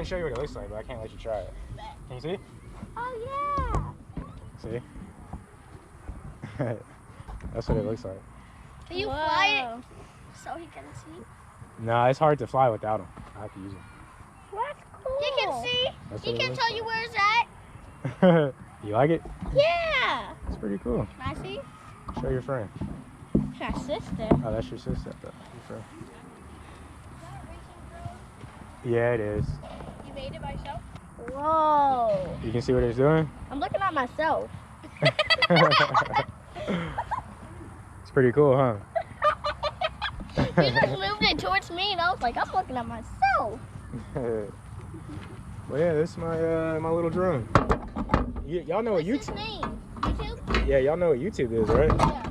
show you what it looks like, but I can't let you try it. Can you see? Oh See? That's what it looks like. yeah. You fly it so he can see. Nah, it's hard to fly without him. I have to use him. That's cool. He can see. That's He what it can looks tell you where it's at. You like it? Yeah. It's pretty cool. Can I see? Show your friend. My sister. Oh, that's your sister. Your friend. Yeah, it is. You made it by yourself? Whoa. You can see what it's doing? I'm looking at myself. It's pretty cool, huh? You just moved it towards me and I was like, I'm looking at myself. Well, yeah, this is my my little drone. Y'all know what What's his YouTube? name? YouTube? Yeah, y'all know what YouTube is, right? Yeah.